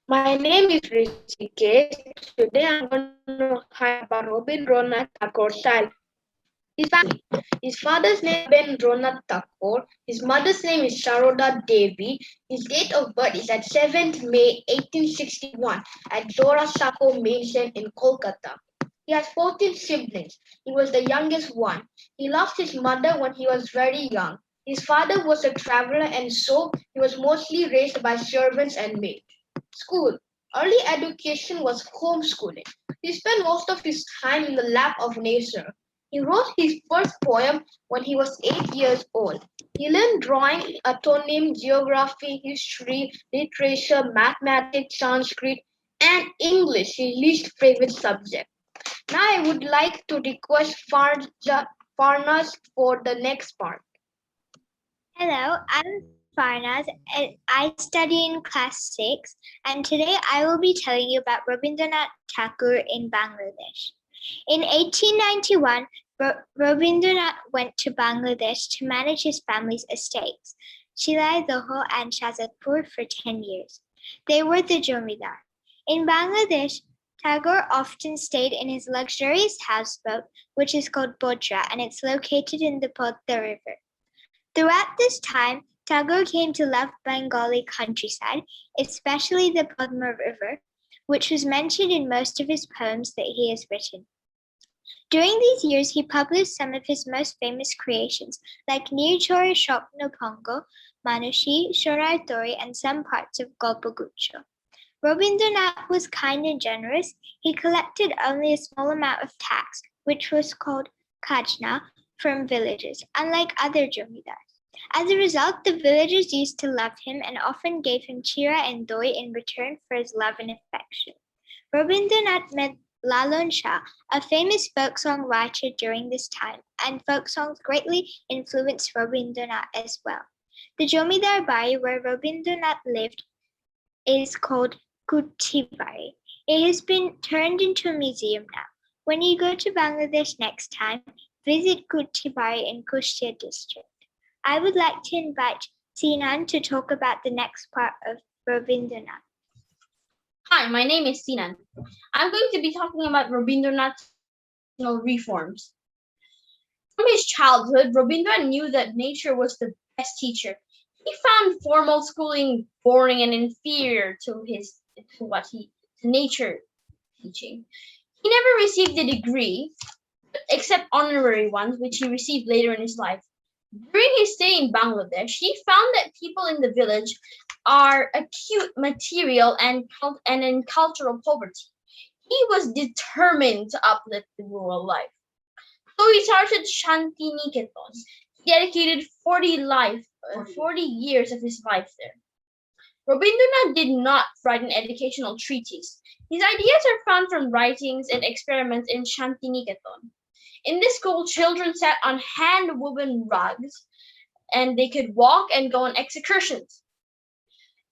My name is Rishikesh. Today I'm going to talk about Rabindranath Tagore's child. His family. His father's name is Rabindranath Tagore. His mother's name is Sharoda Devi. His date of birth is at 7th May 1861 at Zara Mansion in Kolkata. He has 14 siblings. He was the youngest one. He lost his mother when he was very young. His father was a traveler and so he was mostly raised by servants and maids. School. Early education was homeschooling. He spent most of his time in the lap of nature. He wrote his first poem when he was 8 years old. He learned drawing, anatomy, geography, history, literature, mathematics, Sanskrit, and English, his least favorite subject. Now I would like to request Farnaz for the next part. Hello, I'm Farnaz and I study in class 6 and today I will be telling you about Rabindranath Tagore in Bangladesh. In 1891, Rabindranath went to Bangladesh to manage his family's estates, Shilai Doho and Shazadpur for 10 years. They were the Jomidar. In Bangladesh, Tagore often stayed in his luxurious houseboat, which is called Bodra, and it's located in the Podda River. Throughout this time, Tagore came to love Bengali countryside, especially the Padma River, which was mentioned in most of his poems that he has written. During these years, he published some of his most famous creations, like Nirchore Shopno Pongo, Manushi, Shorai Tori, and some parts of Golpagucho. Rabindranath was kind and generous. He collected only a small amount of tax, which was called khajna, from villagers, unlike other jomidars. As a result, the villagers used to love him and often gave him chira and doi in return for his love and affection. Rabindranath met Lalon Shah, a famous folk song writer during this time, and folk songs greatly influenced Rabindranath as well. The Jomidar Bari where Rabindranath lived is called Kutti Bari. It has been turned into a museum now. When you go to Bangladesh next time, visit Kutti Bari in Kushtia district. I would like to invite Sinan to talk about the next part of Rabindranath. Hi, my name is Sinan. I'm going to be talking about Rabindranath's reforms. From his childhood, Rabindranath knew that nature was the best teacher. He found formal schooling boring and inferior to nature teaching. He never received a degree, except honorary ones, which he received later in his life. During his stay in Bangladesh, he found that people in the village are acute material and in cultural poverty. He was determined to uplift the rural life. So he started Shanti Niketan. He dedicated 40 years of his life there. Rabindranath did not write an educational treatise. His ideas are found from writings and experiments in Shanti Niketan. In this school, children sat on hand-woven rugs and they could walk and go on excursions.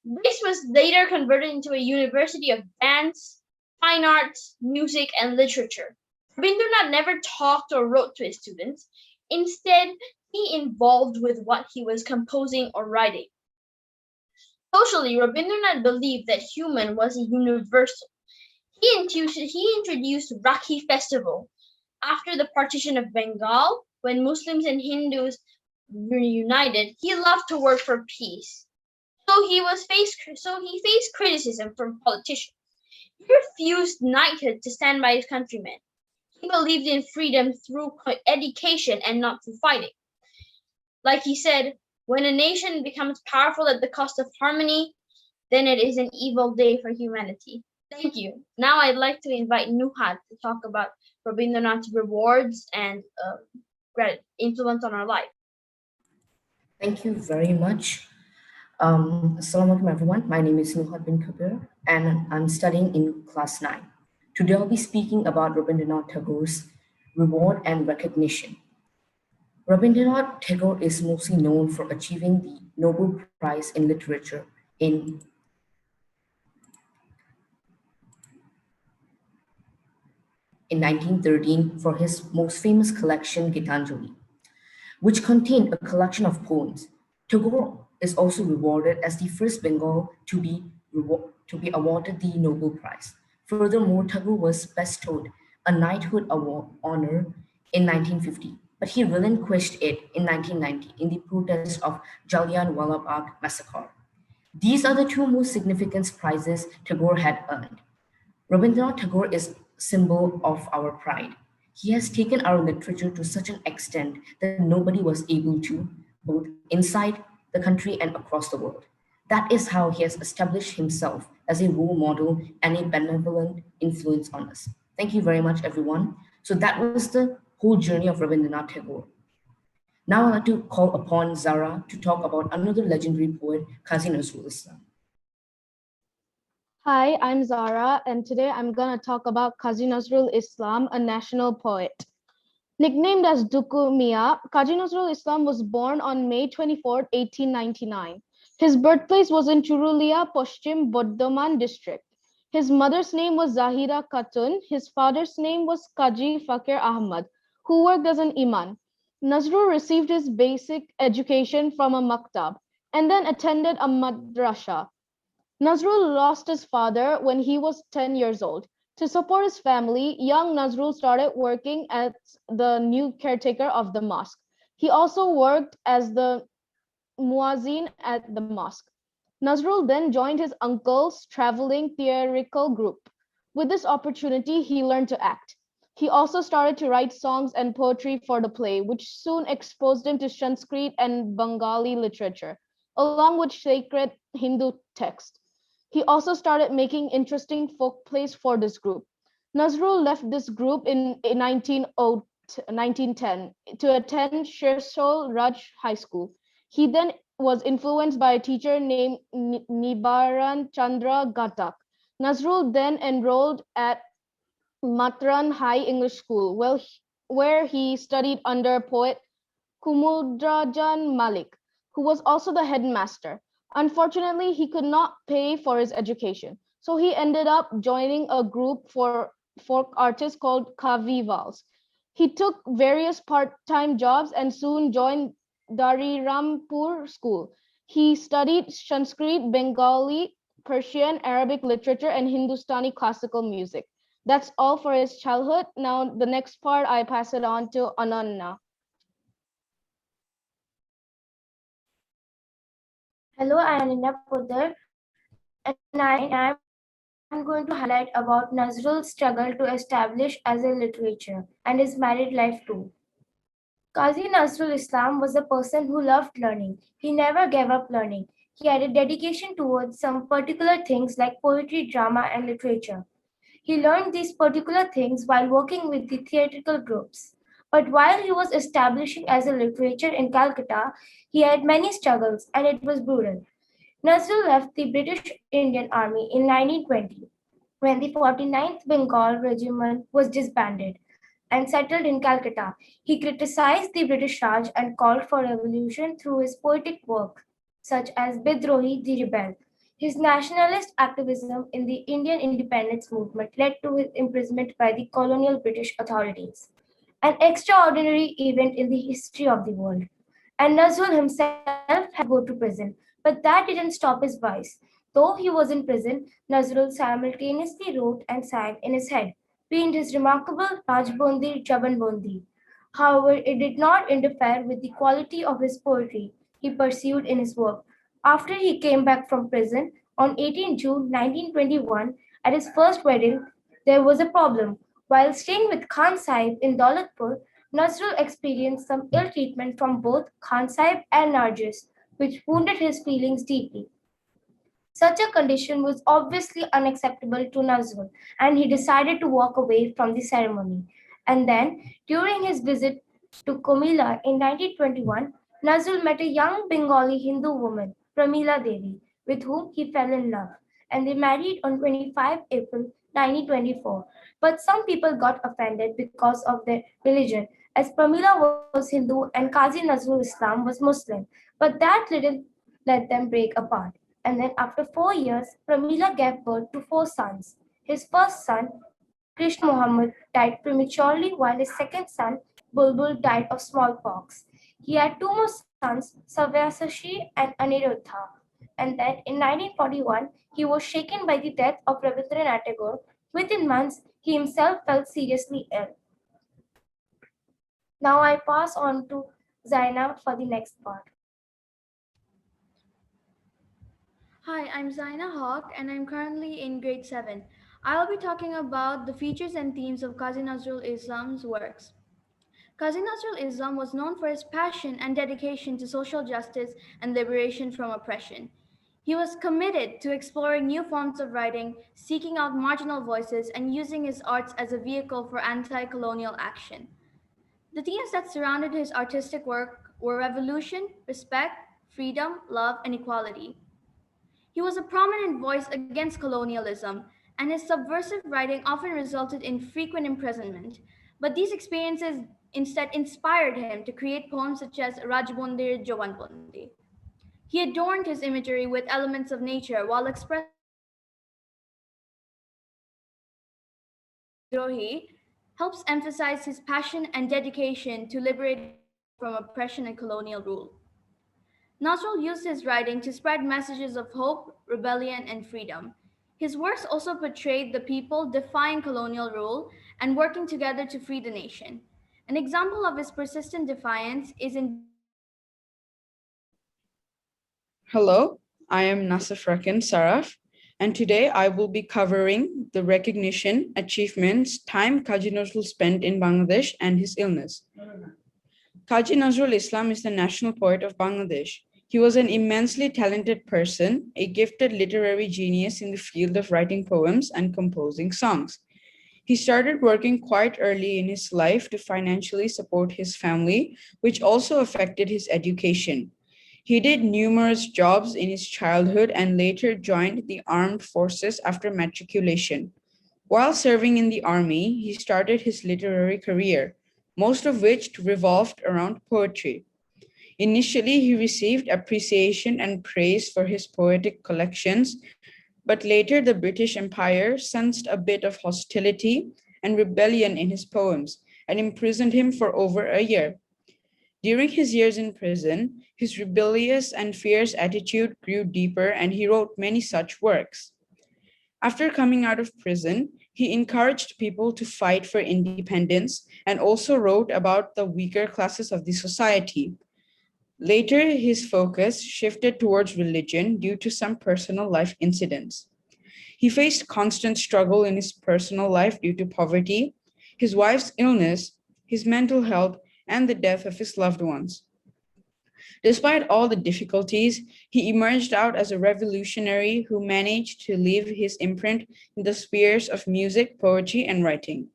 This was later converted into a university of dance, fine arts, music, and literature. Rabindranath never talked or wrote to his students. Instead, he involved with what he was composing or writing. Socially, Rabindranath believed that human was a universal. He introduced Rakhi festival. After the partition of Bengal, when Muslims and Hindus were united, he loved to work for peace. So he faced criticism from politicians. He refused knighthood to stand by his countrymen. He believed in freedom through education and not through fighting. Like he said, when a nation becomes powerful at the cost of harmony, then it is an evil day for humanity. Thank you. Now I'd like to invite Nuhad to talk about Rabindranath's rewards and influence on our life. Thank you very much. Assalamu alaikum everyone. My name is Nuhad bin Kabir and I'm studying in class 9. Today I'll be speaking about Rabindranath Tagore's reward and recognition. Rabindranath Tagore is mostly known for achieving the Nobel Prize in Literature in 1913 for his most famous collection, Gitanjali, which contained a collection of poems. Tagore is also rewarded as the first Bengal to be to be awarded the Nobel Prize. Furthermore, Tagore was bestowed a knighthood award honor in 1950, but he relinquished it in 1990 in the protest of Jallianwala Bagh massacre. These are the two most significant prizes Tagore had earned. Rabindranath Tagore is symbol of our pride. He has taken our literature to such an extent that nobody was able to, both inside the country and across the world. That is how he has established himself as a role model and a benevolent influence on us. Thank you very much, everyone. So that was the whole journey of Rabindranath Tagore. Now I'd like to call upon Zara to talk about another legendary poet, Qazi Nazrul Islam. Hi, I'm Zara, and today I'm going to talk about Qazi Nazrul Islam, a national poet. Nicknamed as Duku Mia, Qazi Nazrul Islam was born on May 24, 1899. His birthplace was in Churulia, Paschim Bardhaman district. His mother's name was Zahira Khatun. His father's name was Qazi Fakir Ahmad, who worked as an imam. Nazrul received his basic education from a maktab and then attended a madrasa. Nazrul lost his father when he was 10 years old. To support his family, young Nazrul started working as the new caretaker of the mosque. He also worked as the muazzin at the mosque. Nazrul then joined his uncle's traveling theatrical group. With this opportunity, he learned to act. He also started to write songs and poetry for the play, which soon exposed him to Sanskrit and Bengali literature, along with sacred Hindu texts. He also started making interesting folk plays for this group. Nazrul left this group in 1910 to attend Shersol Raj High School. He then was influenced by a teacher named Nibaran Chandra Ghatak. Nazrul then enrolled at Matran High English School, where he studied under poet Kumudrajan Malik, who was also the headmaster. Unfortunately, he could not pay for his education, so he ended up joining a group for folk artists called Kavivals. He took various part-time jobs and soon joined Darirampur School. He studied Sanskrit, Bengali, Persian, Arabic literature, and Hindustani classical music. That's all for his childhood. Now, the next part, I pass it on to Ananya. Hello, I am Ananya Poddar, and I'm going to highlight about Nazrul's struggle to establish as a literature and his married life too. Qazi Nazrul Islam was a person who loved learning. He never gave up learning. He had a dedication towards some particular things like poetry, drama, and literature. He learned these particular things while working with the theatrical groups. But while he was establishing as a literature in Calcutta, he had many struggles and it was brutal. Nazrul left the British Indian Army in 1920 when the 49th Bengal Regiment was disbanded and settled in Calcutta. He criticized the British Raj and called for revolution through his poetic work, such as Bidrohi the Rebel. His nationalist activism in the Indian independence movement led to his imprisonment by the colonial British authorities, an extraordinary event in the history of the world. And Nazrul himself had to go to prison, but that didn't stop his vice. Though he was in prison, Nazrul simultaneously wrote and sang in his head, penned his remarkable Rajbondi Jabanbondi. However, it did not interfere with the quality of his poetry he pursued in his work. After he came back from prison on 18 June 1921, at his first wedding, there was a problem. While staying with Khan Sahib in Daulatpur, Nazrul experienced some ill treatment from both Khan Sahib and Nargis, which wounded his feelings deeply. Such a condition was obviously unacceptable to Nazrul, and he decided to walk away from the ceremony. And then, during his visit to Komila in 1921, Nazrul met a young Bengali Hindu woman, Pramila Devi, with whom he fell in love, and they married on 25 April 1924. But some people got offended because of their religion, as Pramila was Hindu and Qazi Nazrul Islam was Muslim, but that didn't let them break apart. And then after 4 years, Pramila gave birth to 4 sons. His first son, Krishna Muhammad, died prematurely, while his second son, Bulbul, died of smallpox. He had two more sons, Savyasashi and Aniruddha. and that in 1941 he was shaken by the death of Rabindranath Tagore. Within months, he himself fell seriously ill. Now I pass on to Zainah for the next part. Hi, I'm Zainah Hawk and I'm currently in grade 7. I'll be talking about the features and themes of Qazi Nazrul Islam's works. Qazi Nazrul Islam was known for his passion and dedication to social justice and liberation from oppression. He was committed to exploring new forms of writing, seeking out marginal voices, and using his arts as a vehicle for anti-colonial action. The themes that surrounded his artistic work were revolution, respect, freedom, love, and equality. He was a prominent voice against colonialism, and his subversive writing often resulted in frequent imprisonment. But these experiences instead inspired him to create poems such as Rajbundir Jawanbundi. He adorned his imagery with elements of nature while expressing Drohi helps emphasize his passion and dedication to liberate from oppression and colonial rule. Nazrul used his writing to spread messages of hope, rebellion, and freedom. His works also portrayed the people defying colonial rule and working together to free the nation. An example of his persistent defiance is in Hello, I am Nasif Rakin Saraf, and today I will be covering the recognition, achievements, time Qazi Nazrul spent in Bangladesh and his illness. Qazi Nazrul Islam is the national poet of Bangladesh. He was an immensely talented person, a gifted literary genius in the field of writing poems and composing songs. He started working quite early in his life to financially support his family, which also affected his education. He did numerous jobs in his childhood and later joined the armed forces after matriculation. While serving in the army, he started his literary career, most of which revolved around poetry. Initially, he received appreciation and praise for his poetic collections, but later the British Empire sensed a bit of hostility and rebellion in his poems and imprisoned him for over a year. During his years in prison, his rebellious and fierce attitude grew deeper and he wrote many such works. After coming out of prison, he encouraged people to fight for independence and also wrote about the weaker classes of the society. Later, his focus shifted towards religion due to some personal life incidents. He faced constant struggle in his personal life due to poverty, his wife's illness, his mental health, and the death of his loved ones. Despite all the difficulties, he emerged out as a revolutionary who managed to leave his imprint in the spheres of music, poetry, and writing.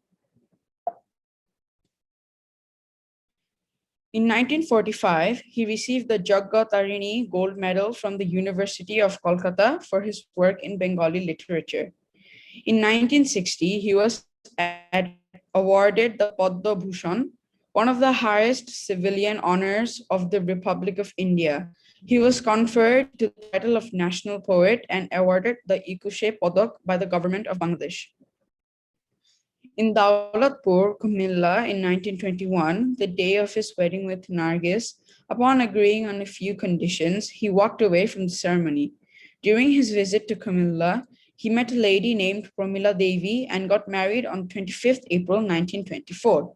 In 1945, he received the Jagatarini Gold Medal from the University of Kolkata for his work in Bengali literature. In 1960, he was awarded the Padma Bhushan, one of the highest civilian honors of the Republic of India. He was conferred the title of National Poet and awarded the Ekushe Padak by the government of Bangladesh. In Daulatpur, Kumilla in 1921, the day of his wedding with Nargis, upon agreeing on a few conditions, he walked away from the ceremony. During his visit to Kumilla, he met a lady named Pramila Devi and got married on 25th April 1924.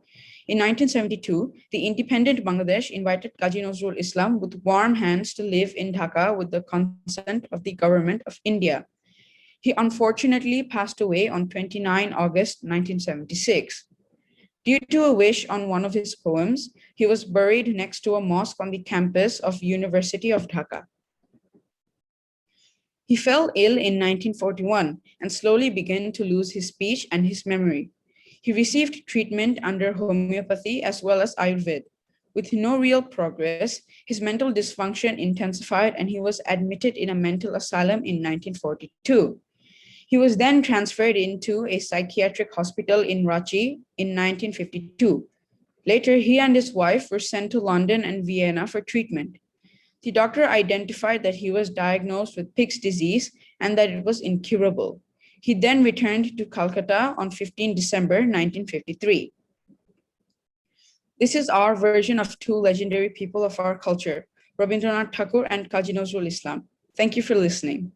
In 1972, the independent Bangladesh invited Qazi Nazrul Islam with warm hands to live in Dhaka with the consent of the government of India. He unfortunately passed away on 29 August 1976. Due to a wish on one of his poems, he was buried next to a mosque on the campus of University of Dhaka. He fell ill in 1941 and slowly began to lose his speech and his memory. He received treatment under homeopathy as well as Ayurveda. With no real progress, his mental dysfunction intensified and he was admitted in a mental asylum in 1942. He was then transferred into a psychiatric hospital in Ranchi in 1952. Later, he and his wife were sent to London and Vienna for treatment. The doctor identified that he was diagnosed with Pick's disease and that it was incurable. He then returned to Calcutta on 15 December 1953. This is our version of two legendary people of our culture, Rabindranath Tagore and Qazi Nazrul Islam. Thank you for listening.